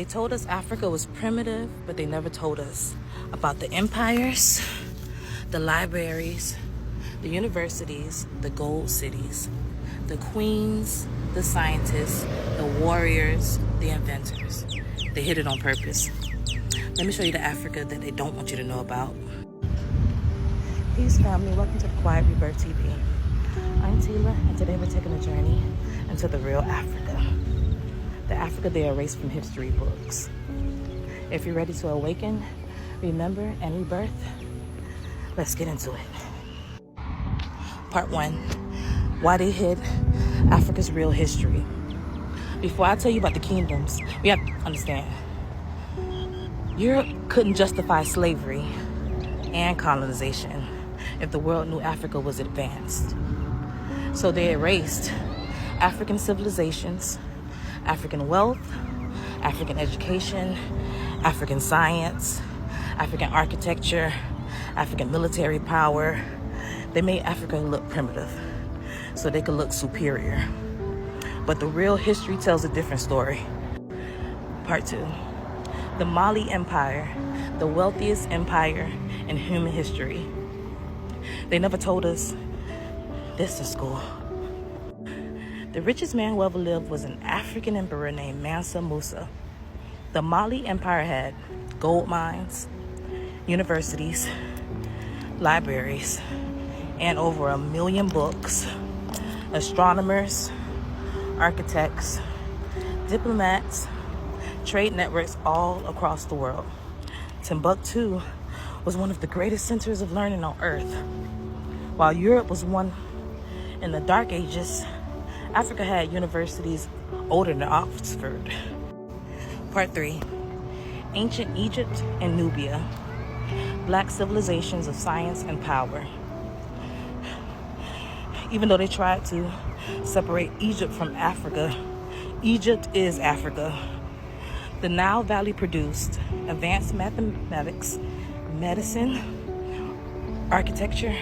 told us Africa was primitive, but they never told us about the empires, the libraries, the universities, the gold cities, the queens, the scientists, the warriors, the inventors. They hid it on purpose. Let me show you the Africa that they don't want you to know about. Peace, family. Welcome to the Quiet Rebirth TV. I'm Tila, and today we're taking a journey into the real Africa. The Africa they erased from history books. If you're ready to awaken, remember, and rebirth, let's get into it. Part 1, why they hid Africa's real history. Before I tell you about the kingdoms, we have to understand, Europe couldn't justify slavery and colonization if the world knew Africa was advanced. So they erased African civilizations, African wealth, African education, African science, African architecture, African military power. They made Africa look primitive so they could look superior. But the real history tells a different story. Part 2, the Mali Empire, the wealthiest empire in human history. They never told us this in school. The richest man who ever lived was an African emperor named Mansa Musa. The Mali Empire had gold mines, universities, libraries, and over 1 million books, astronomers, architects, diplomats, trade networks all across the world. Timbuktu was one of the greatest centers of learning on earth. While Europe was one in the Dark Ages, Africa had universities older than Oxford. Part 3, ancient Egypt and Nubia, black civilizations of science and power. Even though they tried to separate Egypt from Africa, Egypt is Africa. The Nile Valley produced advanced mathematics, medicine, architecture,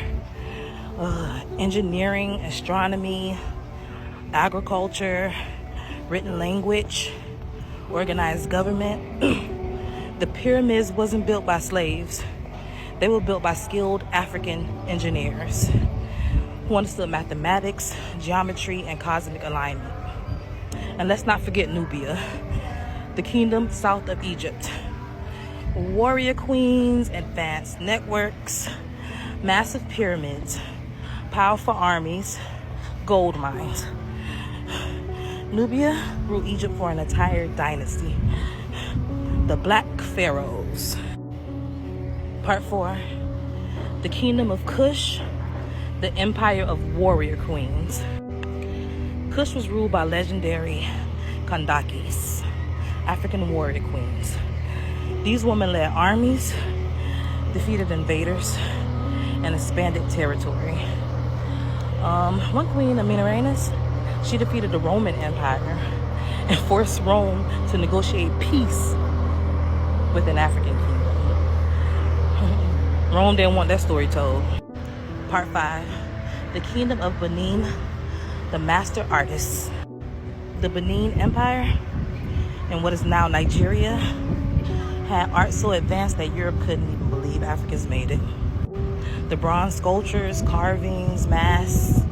engineering, astronomy, agriculture, written language, organized government. The pyramids wasn't built by slaves. They were built by skilled African engineers who understood mathematics, geometry, and cosmic alignment. And let's not forget Nubia, the kingdom south of Egypt. Warrior queens, advanced networks, massive pyramids, powerful armies, gold mines. Nubia ruled Egypt for an entire dynasty, the Black Pharaohs. Part 4, the kingdom of Kush, the empire of warrior queens. Kush was ruled by legendary Kandakis, African warrior queens. These women led armies, defeated invaders, and expanded territory. One queen, Amina, she defeated the Roman Empire and forced Rome to negotiate peace with an African kingdom. Rome didn't want that story told. Part 5, the kingdom of Benin, the master artists. The Benin Empire, in what is now Nigeria, had art so advanced that Europe couldn't even believe Africans made it. The bronze sculptures, carvings, masks,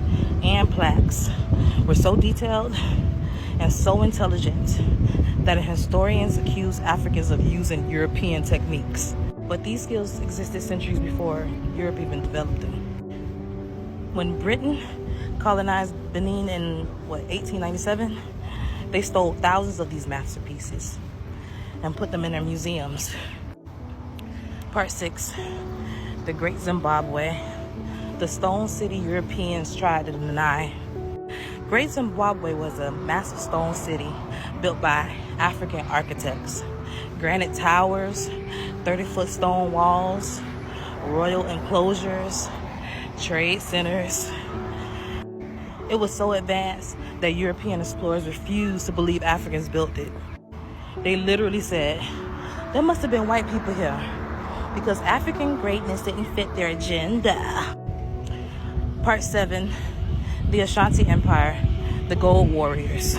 and plaques were so detailed and so intelligent that historians accuse Africans of using European techniques. But these skills existed centuries before Europe even developed them. When Britain colonized Benin in 1897, they stole thousands of these masterpieces and put them in their museums. Part 6, the Great Zimbabwe, the stone city Europeans tried to deny. Great Zimbabwe was a massive stone city built by African architects. Granite towers, 30-foot stone walls, royal enclosures, trade centers. It was so advanced that European explorers refused to believe Africans built it. They literally said, there must have been white people here because African greatness didn't fit their agenda. Part 7, the Ashanti Empire, the Gold Warriors.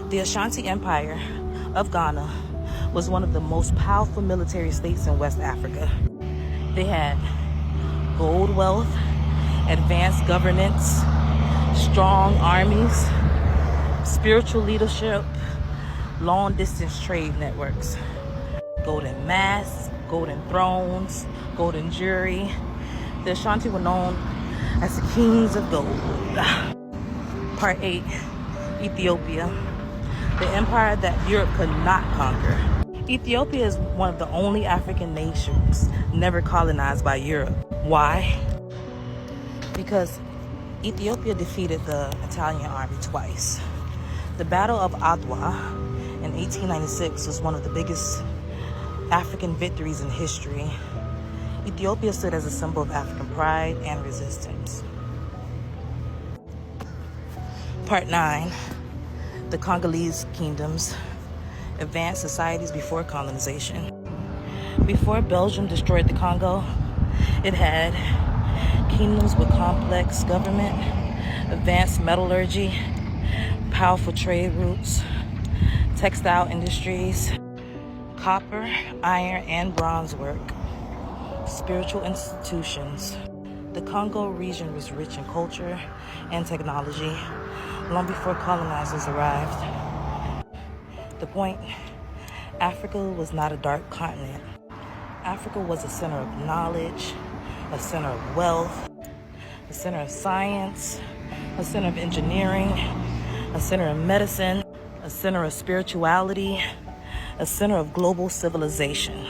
The Ashanti Empire of Ghana was one of the most powerful military states in West Africa. They had gold wealth, advanced governance, strong armies, spiritual leadership, long-distance trade networks, golden masks, golden thrones, golden jury. The Ashanti were known as the kings of gold. Part 8, Ethiopia, the empire that Europe could not conquer. Ethiopia is one of the only African nations never colonized by Europe. Why? Because Ethiopia defeated the Italian army twice. The Battle of Adwa in 1896 was one of the biggest African victories in history. Ethiopia stood as a symbol of African pride and resistance. Part 9, the Congolese kingdoms, advanced societies before colonization. Before Belgium destroyed the Congo, it had kingdoms with complex government, advanced metallurgy, powerful trade routes, textile industries, copper, iron, and bronze work, spiritual institutions. The Congo region was rich in culture and technology long before colonizers arrived. The point, Africa was not a dark continent. Africa was a center of knowledge, a center of wealth, a center of science, a center of engineering, a center of medicine, a center of spirituality, a center of global civilization.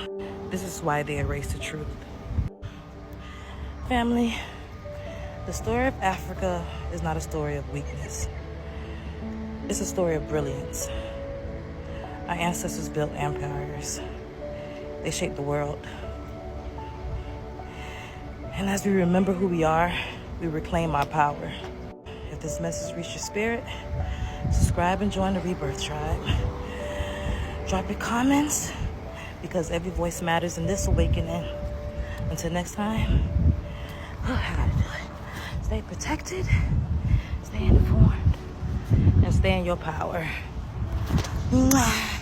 This is why they erased the truth. Family, the story of Africa is not a story of weakness. It's a story of brilliance. Our ancestors built empires. They shaped the world. And as we remember who we are, we reclaim our power. If this message reached your spirit, subscribe and join the Rebirth Tribe. Drop your comments, because every voice matters in this awakening. Until next time, I gotta do it. Stay protected, stay informed, and stay in your power. Mwah.